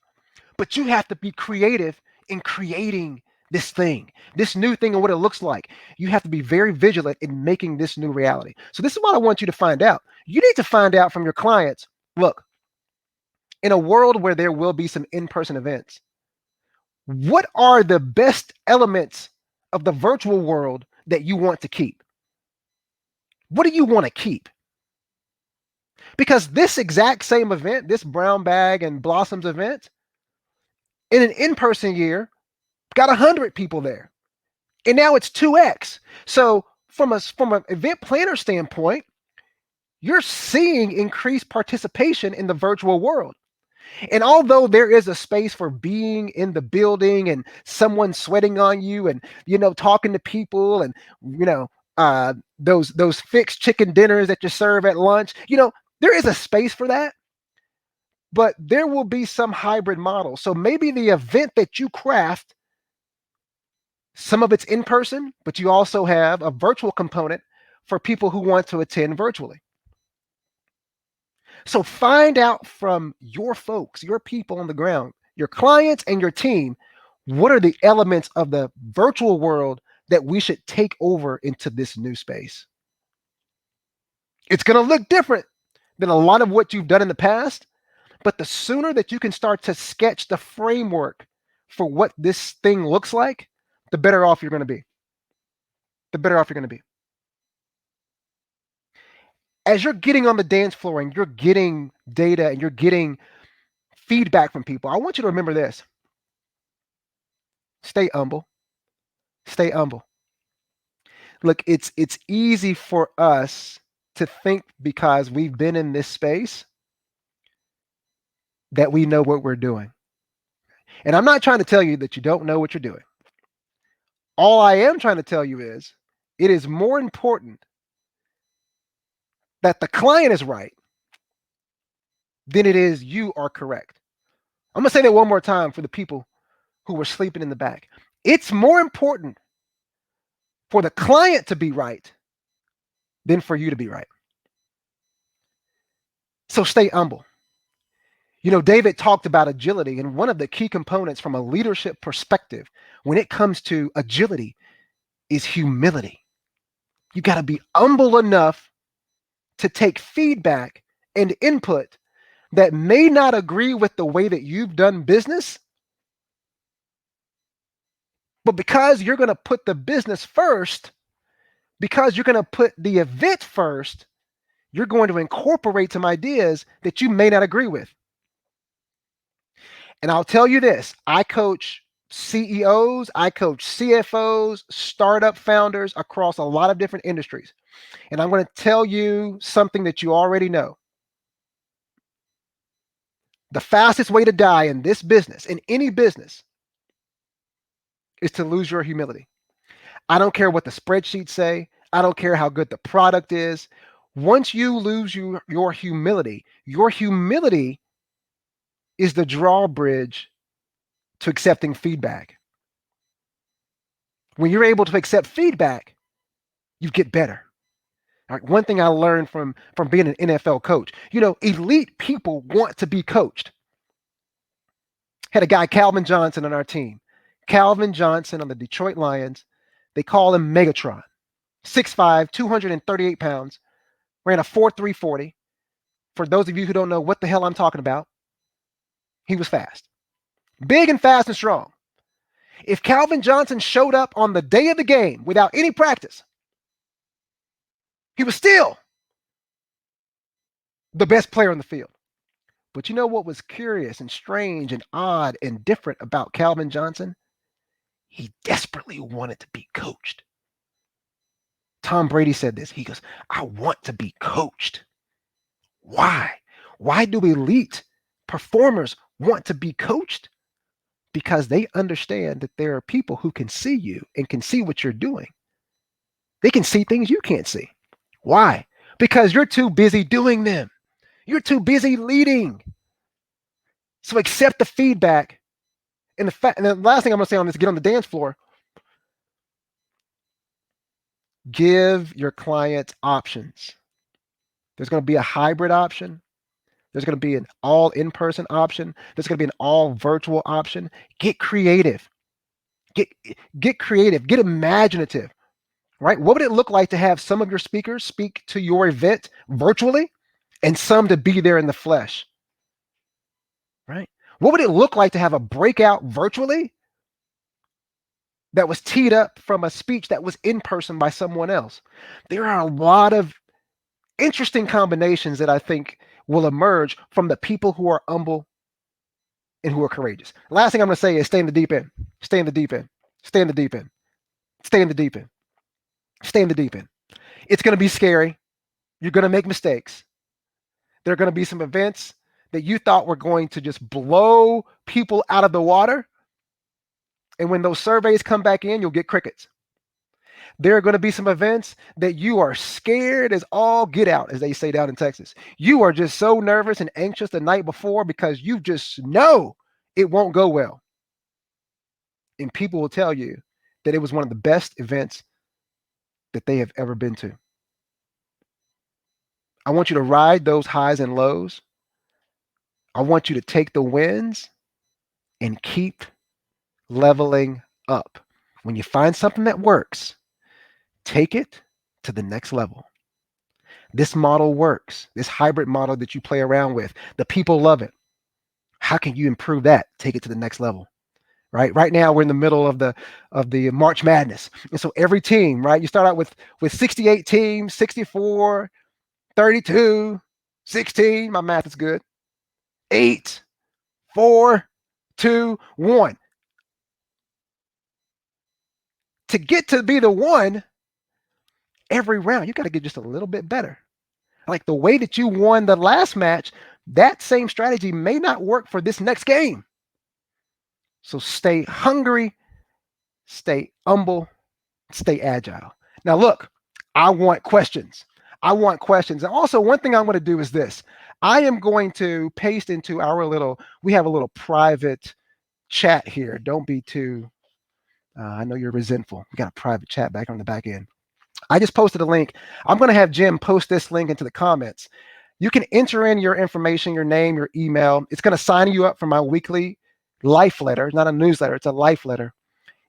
but you have to be creative in creating this thing, this new thing and what it looks like. You have to be very vigilant in making this new reality. So this is what I want you to find out. You need to find out from your clients, look, in a world where there will be some in-person events, what are the best elements of the virtual world that you want to keep? What do you want to keep? Because this exact same event, this Brown Bag and Blossoms event, in an in-person year, got 100 people there. And now it's 2x. So from an event planner standpoint, you're seeing increased participation in the virtual world. And although there is a space for being in the building and someone sweating on you and, talking to people and, those fixed chicken dinners that you serve at lunch, there is a space for that, but there will be some hybrid model. So maybe the event that you craft, some of it's in person, but you also have a virtual component for people who want to attend virtually. So find out from your folks, your people on the ground, your clients and your team, what are the elements of the virtual world that we should take over into this new space. It's going to look different than a lot of what you've done in the past, but the sooner that you can start to sketch the framework for what this thing looks like, the better off you're going to be. The better off you're going to be. As you're getting on the dance floor and you're getting data and you're getting feedback from people, I want you to remember this. Stay humble. Stay humble. Look, it's easy for us to think because we've been in this space that we know what we're doing. And I'm not trying to tell you that you don't know what you're doing. All I am trying to tell you is it is more important that the client is right than it is you are correct. I'm going to say that one more time for the people who were sleeping in the back. It's more important for the client to be right than for you to be right. So stay humble. You know, David talked about agility, and one of the key components from a leadership perspective when it comes to agility is humility. You got to be humble enough to take feedback and input that may not agree with the way that you've done business, but because you're going to put the business first, because you're going to put the event first, you're going to incorporate some ideas that you may not agree with. And I'll tell you this, I coach CEOs, I coach CFOs, startup founders across a lot of different industries. And I'm going to tell you something that you already know. The fastest way to die in this business, in any business, is to lose your humility. I don't care what the spreadsheets say. I don't care how good the product is. Once you lose your humility is the drawbridge to accepting feedback. When you're able to accept feedback, you get better. All right, one thing I learned from being an NFL coach, you know, elite people want to be coached. Had a guy, Calvin Johnson, on our team. Calvin Johnson on the Detroit Lions. They call him Megatron. 6'5", 238 pounds. Ran a 4.3 40. For those of you who don't know what the hell I'm talking about, he was fast. Big and fast and strong. If Calvin Johnson showed up on the day of the game without any practice, he was still the best player on the field. But you know what was curious and strange and odd and different about Calvin Johnson? He desperately wanted to be coached. Tom Brady said this. He goes, I want to be coached. Why? Why do elite performers want to be coached? Because they understand that there are people who can see you and can see what you're doing. They can see things you can't see. Why? Because you're too busy doing them. You're too busy leading. So accept the feedback. And the last thing I'm going to say on this, get on the dance floor. Give your clients options. There's going to be a hybrid option. There's going to be an all in-person option. There's going to be an all virtual option. Get creative. Get creative. Get imaginative. Right? What would it look like to have some of your speakers speak to your event virtually and some to be there in the flesh? Right? What would it look like to have a breakout virtually that was teed up from a speech that was in person by someone else? There are a lot of interesting combinations that I think will emerge from the people who are humble and who are courageous. Last thing I'm going to say is stay in the deep end. Stay in the deep end. Stay in the deep end. Stay in the deep end. Stay in the deep end. It's going to be scary. You're going to make mistakes. There are going to be some events that you thought were going to just blow people out of the water. And when those surveys come back in, you'll get crickets. There are going to be some events that you are scared as all get out, as they say down in Texas. You are just so nervous and anxious the night before because you just know it won't go well. And people will tell you that it was one of the best events that they have ever been to. I want you to ride those highs and lows. I want you to take the wins and keep leveling up. When you find something that works, take it to the next level. This model works. This hybrid model that you play around with, the people love it. How can you improve that? Take it to the next level. Right now we're in the middle of the March Madness. And so every team, right? You start out with 68 teams, 64, 32, 16. My math is good. 8, 4, 2, 1. To get to be the one, every round, you got to get just a little bit better. Like the way that you won the last match, that same strategy may not work for this next game. So stay hungry, stay humble, stay agile. Now, look, I want questions. I want questions. And also, one thing I'm going to do is this. I am going to paste into we have a little private chat here. Don't be too, I know you're resentful. We got a private chat back on the back end. I just posted a link. I'm going to have Jim post this link into the comments. You can enter in your information, your name, your email. It's going to sign you up for my weekly life letter. It's not a newsletter. It's a life letter.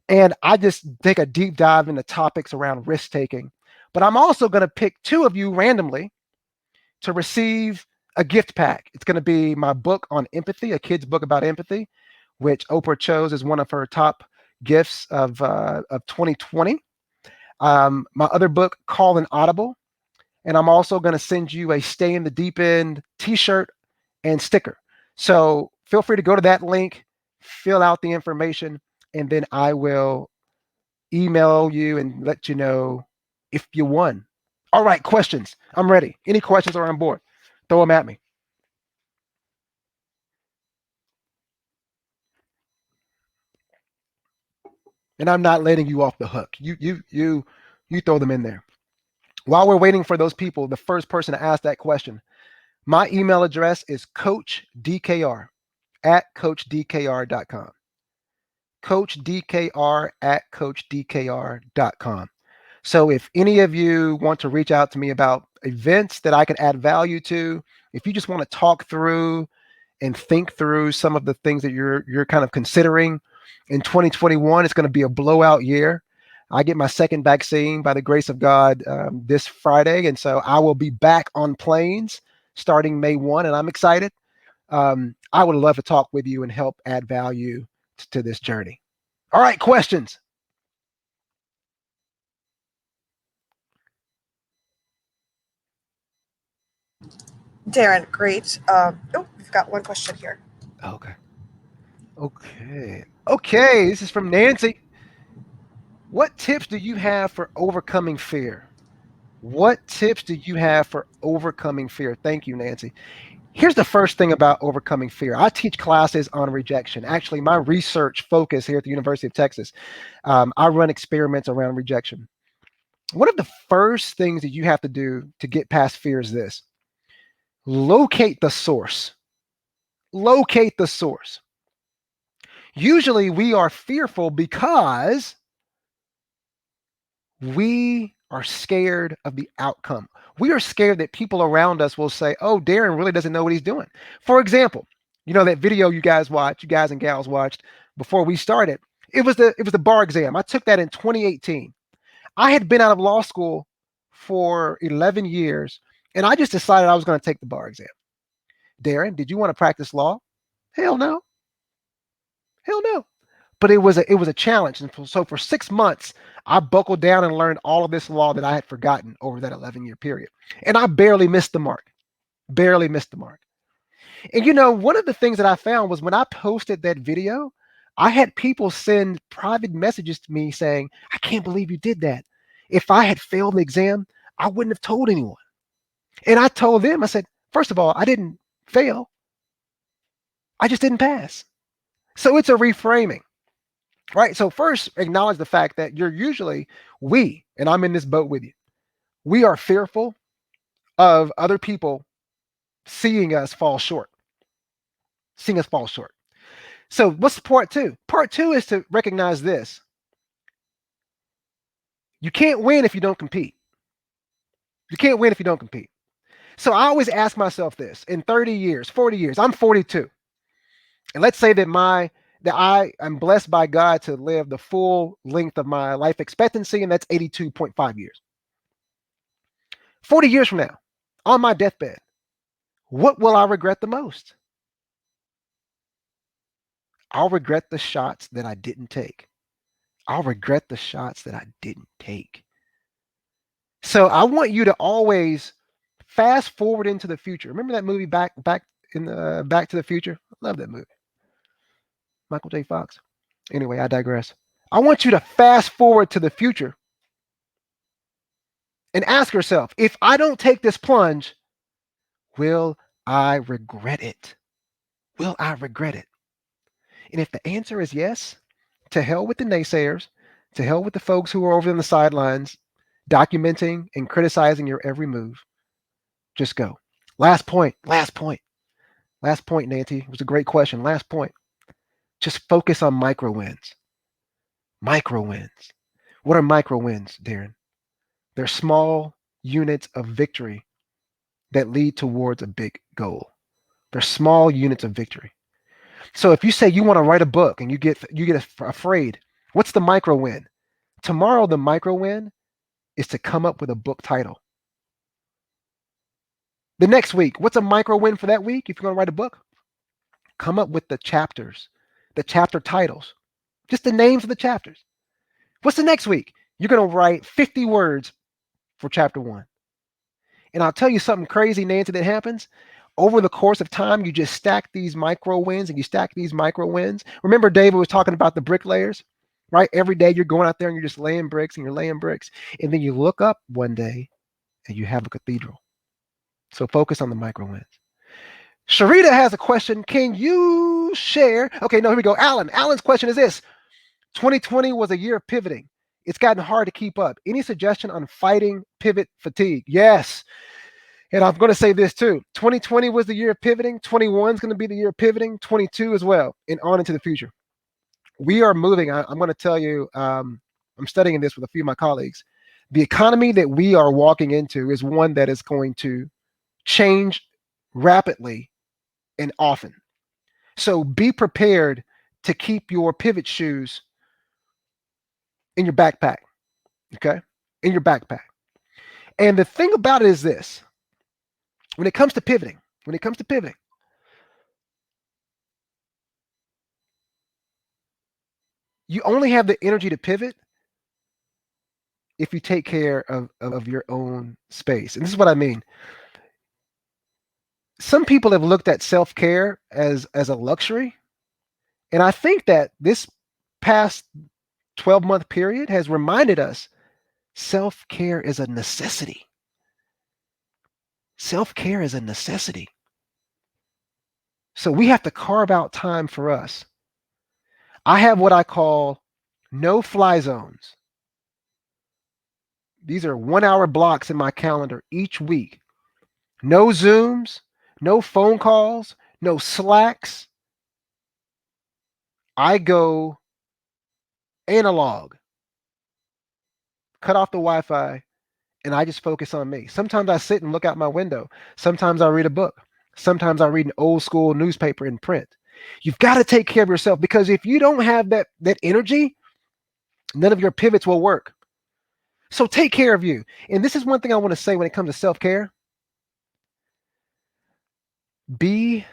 And I just take a deep dive into topics around risk taking. But I'm also going to pick 2 of you randomly to receive a gift pack. It's going to be my book on empathy, a kid's book about empathy, which Oprah chose as one of her top gifts of 2020. My other book, Call an Audible. And I'm also going to send you a Stay in the Deep End t-shirt and sticker. So feel free to go to that link, fill out the information, and then I will email you and let you know if you won. All right, questions. I'm ready. Any questions are on board? Throw them at me. And I'm not letting you off the hook. You throw them in there. While we're waiting for those people, the first person to ask that question, my email address is coachdkr@coachdkr.com. coachdkr@coachdkr.com. So if any of you want to reach out to me about events that I can add value to, if you just want to talk through and think through some of the things that you're kind of considering in 2021, it's going to be a blowout year. I get my second vaccine by the grace of God this Friday. And so I will be back on planes starting May 1, and I'm excited. I would love to talk with you and help add value to this journey. All right, questions. Darren, great. We've got one question here. Okay, this is from Nancy. What tips do you have for overcoming fear? What tips do you have for overcoming fear? Thank you, Nancy. Here's the first thing about overcoming fear. I teach classes on rejection. Actually, my research focus here at the University of Texas, I run experiments around rejection. One of the first things that you have to do to get past fear is this. Locate the source. Locate the source. Usually we are fearful because we are scared of the outcome. We are scared that people around us will say, oh, Darren really doesn't know what he's doing. For example, you know that video you guys and gals watched before we started, it was the bar exam. I took that in 2018. I had been out of law school for 11 years, and I just decided I was going to take the bar exam. Darren, did you want to practice law? Hell no. Hell no. But it was a challenge. And so for 6 months, I buckled down and learned all of this law that I had forgotten over that 11-year period. And I barely missed the mark. Barely missed the mark. And you know, one of the things that I found was when I posted that video, I had people send private messages to me saying, I can't believe you did that. If I had failed the exam, I wouldn't have told anyone. And I told them, I said, first of all, I didn't fail. I just didn't pass. So it's a reframing. Right. So first, acknowledge the fact that and I'm in this boat with you, we are fearful of other people seeing us fall short. Seeing us fall short. So what's part 2? Part 2 is to recognize this. You can't win if you don't compete. You can't win if you don't compete. So I always ask myself this: in 30 years, 40 years, I'm 42. And let's say that I am blessed by God to live the full length of my life expectancy, and that's 82.5 years. 40 years from now, on my deathbed, what will I regret the most? I'll regret the shots that I didn't take. I'll regret the shots that I didn't take. So I want you to always fast forward into the future. Remember that movie Back to the Future? I love that movie. Michael J. Fox. Anyway, I digress. I want you to fast forward to the future and ask yourself, if I don't take this plunge, will I regret it? Will I regret it? And if the answer is yes, to hell with the naysayers, to hell with the folks who are over on the sidelines, documenting and criticizing your every move. Just go. Last point, Nancy. It was a great question. Last point. Just focus on micro wins. Micro wins. What are micro wins, Darren? They're small units of victory that lead towards a big goal. They're small units of victory. So if you say you want to write a book and you get afraid, what's the micro win? Tomorrow, the micro win is to come up with a book title. The next week, what's a micro win for that week? If you're going to write a book, come up with the chapters, the chapter titles, just the names of the chapters. What's the next week? You're going to write 50 words for chapter 1. And I'll tell you something crazy, Nancy, that happens. Over the course of time, you just stack these micro wins and you stack these micro wins. Remember, David was talking about the bricklayers, right? Every day you're going out there and you're just laying bricks and you're laying bricks. And then you look up one day and you have a cathedral. So focus on the micro wins. Sharita has a question. Can you share? Okay, no, here we go. Alan's question is this. 2020 was a year of pivoting. It's gotten hard to keep up. Any suggestion on fighting pivot fatigue? Yes. And I'm going to say this too. 2020 was the year of pivoting. 21 is going to be the year of pivoting. 22 as well, and on into the future. We are moving. I'm going to tell you, I'm studying this with a few of my colleagues. The economy that we are walking into is one that is going to change rapidly and often. So be prepared to keep your pivot shoes in your backpack, okay? In your backpack. And the thing about it is this. When it comes to pivoting, you only have the energy to pivot if you take care of your own space. And this is what I mean. Some people have looked at self-care as a luxury. And I think that this past 12-month period has reminded us self-care is a necessity. Self-care is a necessity. So we have to carve out time for us. I have what I call no-fly zones. These are 1-hour blocks in my calendar each week. No Zooms, no phone calls, no Slacks. I go analog, cut off the Wi-Fi, and I just focus on me. Sometimes I sit and look out my window. Sometimes I read a book. Sometimes I read an old school newspaper in print. You've got to take care of yourself, because if you don't have that energy, none of your pivots will work. So take care of you. And this is one thing I want to say when it comes to self-care. Be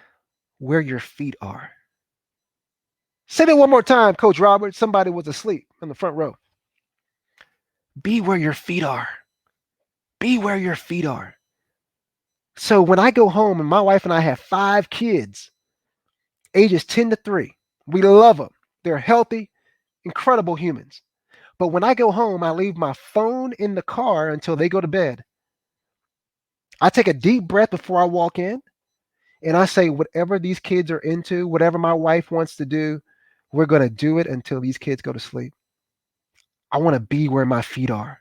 where your feet are. Say that one more time, Coach Roberts. Somebody was asleep in the front row. Be where your feet are. Be where your feet are. So when I go home, and my wife and I have 5 kids, ages 10 to 3, we love them. They're healthy, incredible humans. But when I go home, I leave my phone in the car until they go to bed. I take a deep breath before I walk in, and I say, whatever these kids are into, whatever my wife wants to do, we're going to do it until these kids go to sleep. I want to be where my feet are.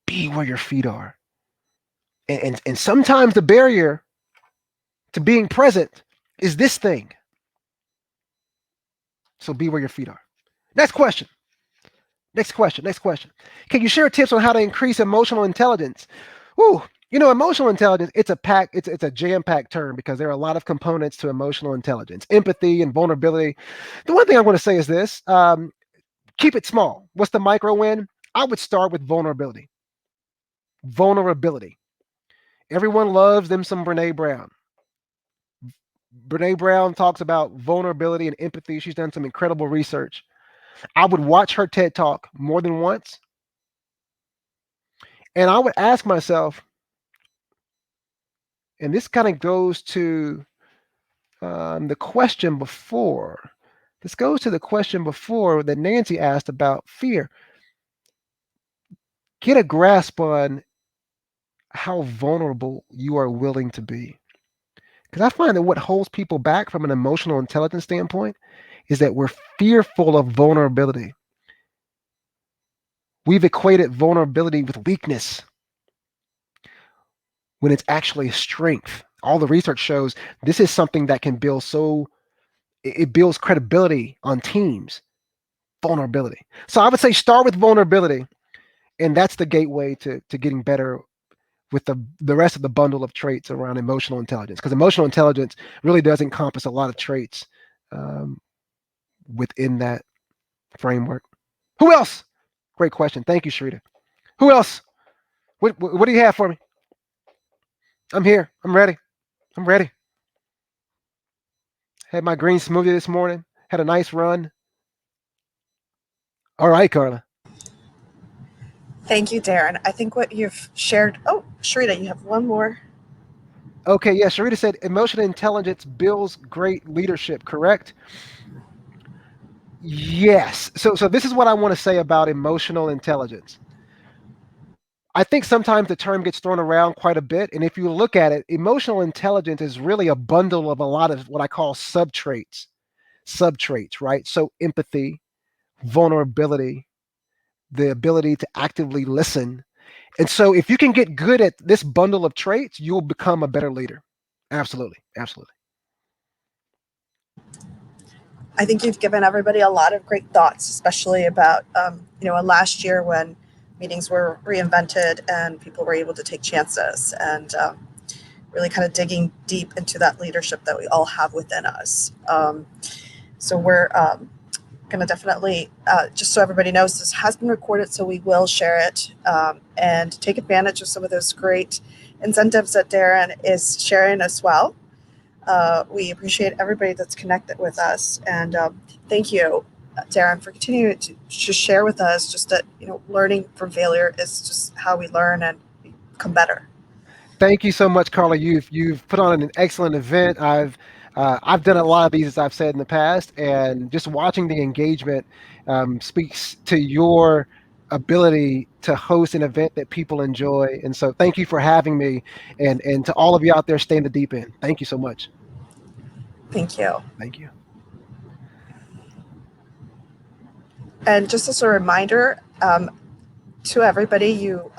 Be where your feet are. And sometimes the barrier to being present is this thing. So be where your feet are. Next question. Can you share tips on how to increase emotional intelligence? Ooh, You know, emotional intelligence, it's a jam-packed term because there are a lot of components to emotional intelligence, empathy and vulnerability. The one thing I want to say is this, keep it small. What's the micro win? I would start with vulnerability. Vulnerability. Everyone loves them some Brene Brown. Brene Brown talks about vulnerability and empathy. She's done some incredible research. I would watch her TED Talk more than once. And I would ask myself, and this kind of goes to the question before. This goes to the question before that Nancy asked about fear. Get a grasp on how vulnerable you are willing to be. Because I find that what holds people back from an emotional intelligence standpoint is that we're fearful of vulnerability. We've equated vulnerability with weakness when it's actually a strength. All the research shows this is something that can build it builds credibility on teams. Vulnerability. So I would say start with vulnerability, and that's the gateway to getting better with the rest of the bundle of traits around emotional intelligence. Because emotional intelligence really does encompass a lot of traits within that framework. Who else? Great question. Thank you, Sharita. Who else? What do you have for me? I'm here. I'm ready. I'm ready. Had my green smoothie this morning. Had a nice run. All right, Carla. Thank you, Darren. I think what you've shared. Oh, Sharita, you have one more. Okay, yeah. Sharita said emotional intelligence builds great leadership, correct? Yes. So this is what I want to say about emotional intelligence. I think sometimes the term gets thrown around quite a bit. And if you look at it, emotional intelligence is really a bundle of a lot of what I call subtraits, right? So empathy, vulnerability, the ability to actively listen. And so if you can get good at this bundle of traits, you'll become a better leader. Absolutely. Absolutely. I think you've given everybody a lot of great thoughts, especially about, last year when meetings were reinvented and people were able to take chances and really kind of digging deep into that leadership that we all have within us. So we're going to definitely, just so everybody knows, this has been recorded, so we will share it and take advantage of some of those great incentives that Darren is sharing as well. We appreciate everybody that's connected with us, and thank you, Darren, for continuing to share with us just that learning from failure is just how we learn and become better. Thank you so much, Carla. You've put on an excellent event. I've done a lot of these, as I've said in the past, and just watching the engagement speaks to your ability to host an event that people enjoy. And so thank you for having me, and to all of you out there, stay in the deep end. Thank you so much. Thank you. Thank you. And just as a reminder to everybody, you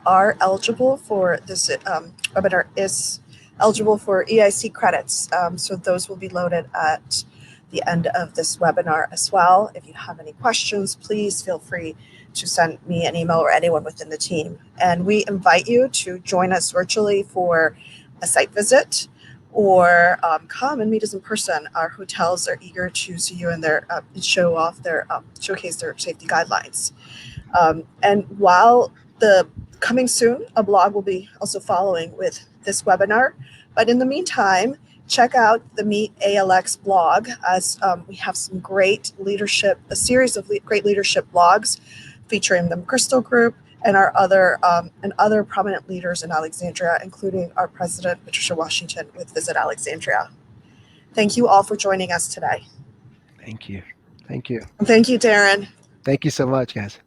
are eligible for this webinar is eligible for EIC credits. So those will be loaded at the end of this webinar as well. If you have any questions, please feel free to send me an email or anyone within the team. And we invite you to join us virtually for a site visit or come and meet us in person. Our hotels are eager to see you and showcase their safety guidelines. And while coming soon, a blog will be also following with this webinar. But in the meantime, check out the Meet ALX blog, as we have some great leadership, a series of great leadership blogs featuring the Crystal Group and our other prominent leaders in Alexandria, including our president, Patricia Washington, with Visit Alexandria. Thank you all for joining us today. Thank you. Thank you. Thank you, Darren. Thank you so much, guys.